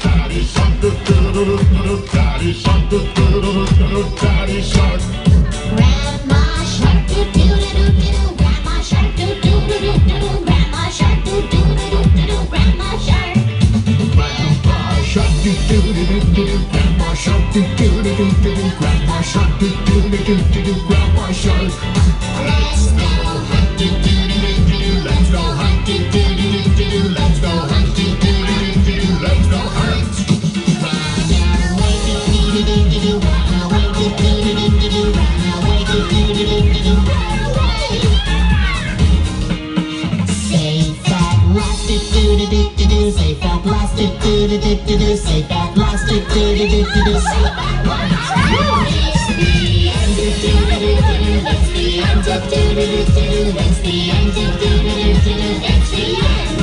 Daddy shark, Daddy shark, Daddy shark. Grandma shark doo doo doo doo doo. Grandma shark doo doo doo doo doo. Grandma shark doo doo doo doo doo. Grandma shark. Grandpa shark doo doo doo doo doo. Grandma shark doo doo doo doo doo. Grandma shark doo doo doo doo doo. Grandma shark. Let's go hunt doo doo doo doo doo. Let's go hunt doo doo doo doo doo. Let's go hunt doo doo doo doo doo. Let's go hunt. Run away doo doo doo doo doo. Run away doo doo doo doo doo. Run away doo doo doo doo doo. Run away. Safe at last doo doo doo doo doo. Safe at last doo doo doo doo doo. Safe at last doo doo doo doo doo. Safe at last. It's the end doo doo doo doo doo. It's the end doo doo doo doo doo. It's the end doo doo doo doo doo. It's the end.